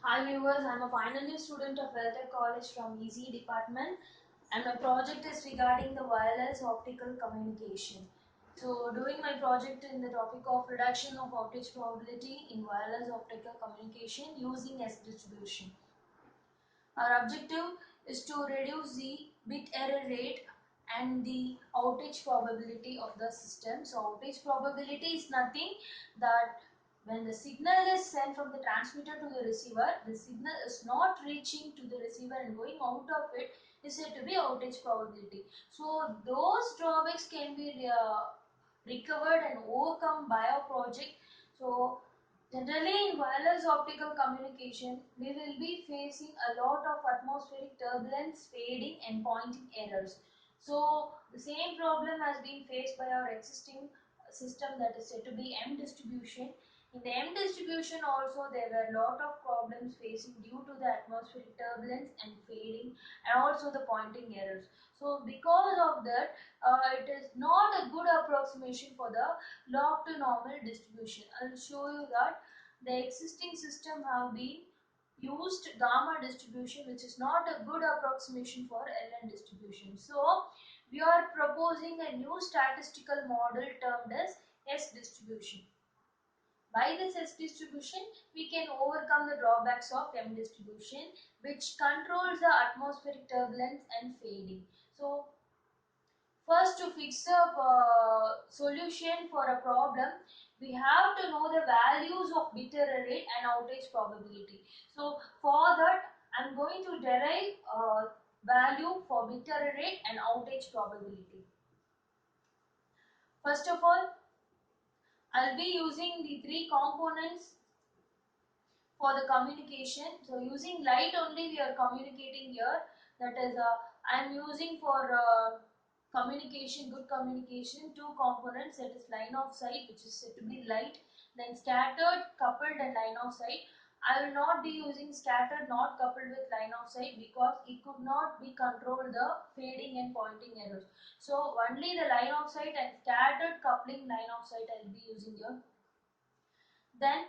Hi viewers, I'm a final year student of Wealthy College from EC department and my project is regarding the wireless optical communication. So doing my project in the topic of reduction of outage probability in wireless optical communication using S distribution. Our objective is to reduce the bit error rate and the outage probability of the system. So outage probability is nothing that when the signal is sent from the transmitter to the receiver, the signal is not reaching to the receiver and going out of it is said to be outage probability. So those drawbacks can be recovered and overcome by a project. So generally, in wireless optical communication, we will be facing a lot of atmospheric turbulence, fading, and pointing errors. So, the same problem has been faced by our existing system that is said to be M distribution. In the M distribution, also there were a lot of problems facing due to the atmospheric turbulence and fading, and also the pointing errors. So, because of that, it is not a good approximation for the log to normal distribution. I'll show you that the existing system have been used gamma distribution, which is not a good approximation for Ln distribution. So we are proposing a new statistical model termed as S distribution. By this S distribution, we can overcome the drawbacks of M distribution, which controls the atmospheric turbulence and fading. So first, to fix a solution for a problem, we have to know the values of bit error rate and outage probability. So, for that, I am going to derive value for bit error rate and outage probability. First of all, I will be using the three components for the communication. So using light only we are communicating here. That is, I am using for communication, good communication, two components, that is line of sight, which is said to be light, then scattered, coupled and line of sight. I will not be using scattered not coupled with line of sight because it could not be controlled the fading and pointing errors. So only the line of sight and scattered coupling line of sight I will be using here. Then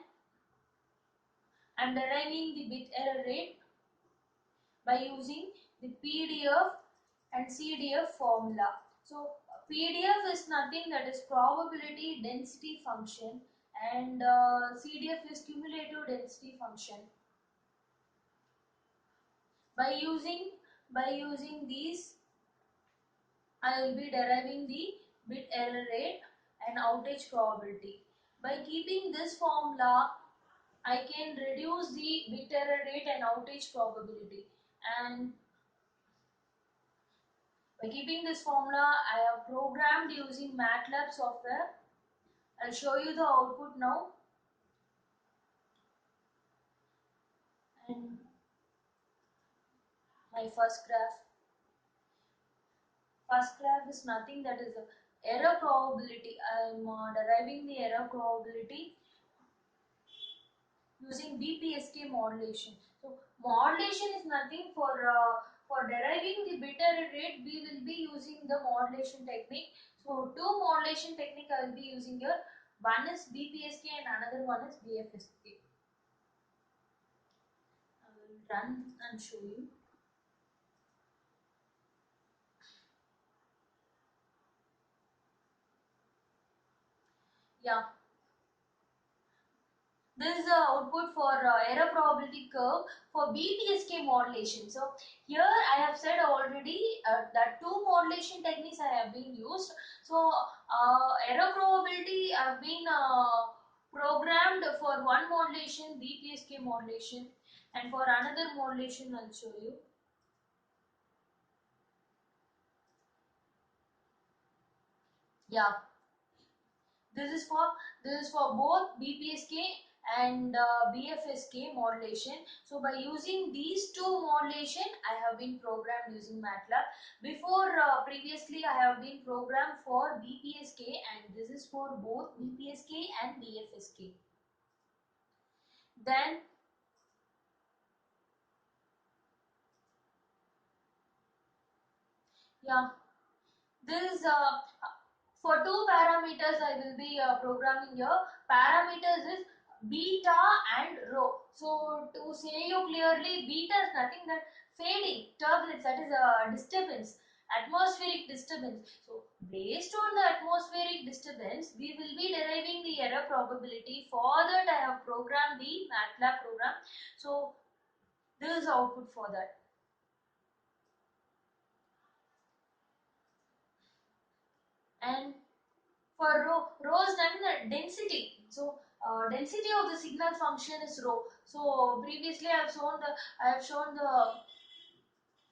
I am deriving the bit error rate by using the PDF and CDF formula. So PDF is nothing but is probability density function and CDF is cumulative density function. By using these, I will be deriving the bit error rate and outage probability. By keeping this formula, I can reduce the bit error rate and outage probability. And by keeping this formula, I have programmed using MATLAB software. I'll show you the output now. And my first graph. First graph is nothing that is a error probability. I am deriving the error probability using BPSK modulation. So modulation is nothing for deriving the bit error rate. We will be using the modulation technique. So two modulation technique I will be using here. One is BPSK and another one is BFSK. I will run and show you. Yeah. This is the output for error probability curve for BPSK modulation. So here I have said already that two modulation techniques I have been used. So error probability have been programmed for one modulation, BPSK modulation, and for another modulation I'll show you. Yeah. This is for both BPSK and BFSK modulation. So by using these two modulation, I have been programmed using MATLAB. Before previously, I have been programmed for BPSK, and this is for both BPSK and BFSK. Then yeah, this for two parameters I will be programming here. Parameters is beta and rho. So to say you clearly, beta is nothing that fading, turbulence, that is a disturbance, atmospheric disturbance. So based on the atmospheric disturbance, we will be deriving the error probability. For that I have programmed the MATLAB program. So this is the output for that. And for rho is nothing but density. So density of the signal function is rho. So previously I have shown the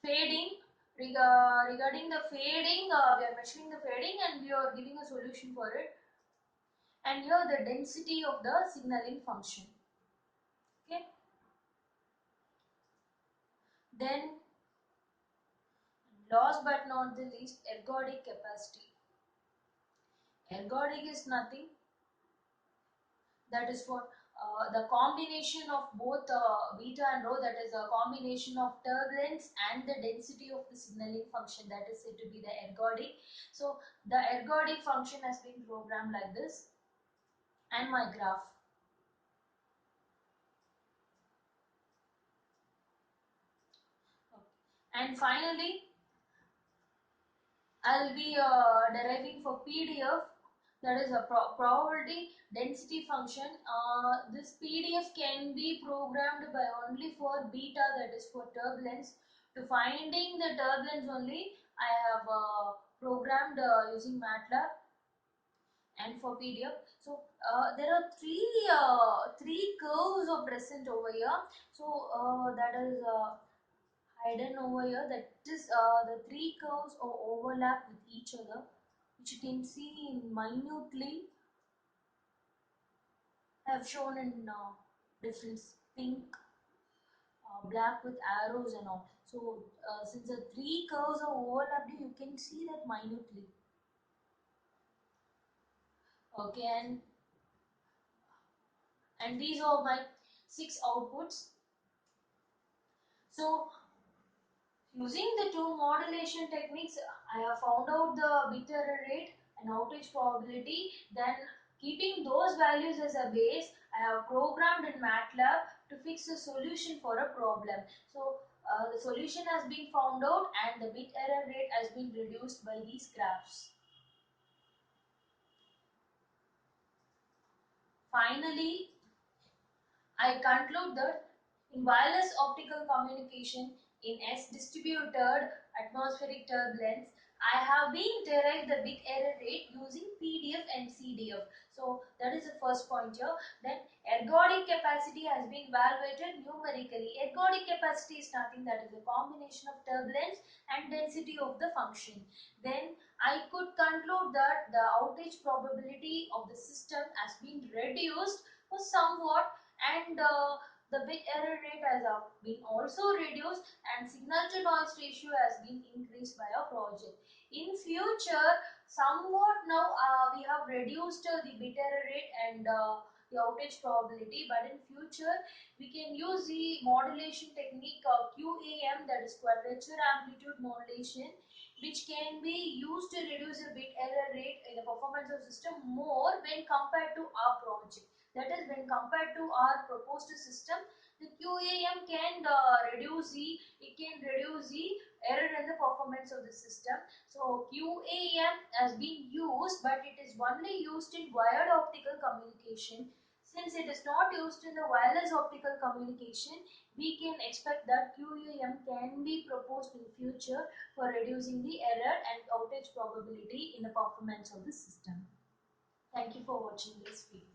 fading. Regarding the fading, we are measuring the fading and we are giving a solution for it. And here the density of the signaling function. Okay. Then last but not the least, ergodic capacity. Ergodic is nothing, that is for the combination of both beta and rho, that is a combination of turbulence and the density of the signaling function, that is said to be the ergodic. So the ergodic function has been programmed like this, and my graph. Okay. And finally I'll be deriving for PDF, that is a probability density function. This PDF can be programmed by only for beta, that is for turbulence. To finding the turbulence only, I have programmed using MATLAB. And for PDF, so there are three curves are present over here. So that is hidden over here, that is the three curves are overlap with each other, which you can see in minutely. I have shown in different pink, black with arrows and all. So since the three curves are overlapped, you can see that minutely. Okay, and these are my 6 outputs. So using the two modulation techniques, I have found out the bit error rate and outage probability. Then keeping those values as a base, I have programmed in MATLAB to fix a solution for a problem. So the solution has been found out and the bit error rate has been reduced by these graphs. Finally, I conclude that in wireless optical communication in S distributed atmospheric turbulence, I have been derived the bit error rate using PDF and CDF. So that is the first point here. Then ergodic capacity has been evaluated numerically. Ergodic capacity is nothing, that is a combination of turbulence and density of the function. Then I could conclude that the outage probability of the system has been reduced for somewhat, and the bit error rate has been also reduced, and signal to noise ratio has been increased by our project. In future, somewhat now we have reduced the bit error rate and the outage probability, but in future we can use the modulation technique of QAM, that is quadrature amplitude modulation, which can be used to reduce the bit error rate in the performance of system more when compared to our project. That is, when compared to our proposed system, the QAM can reduce the error in the performance of the system. So QAM has been used, but it is only used in wired optical communication. Since it is not used in the wireless optical communication, we can expect that QAM can be proposed in future for reducing the error and outage probability in the performance of the system. Thank you for watching this video.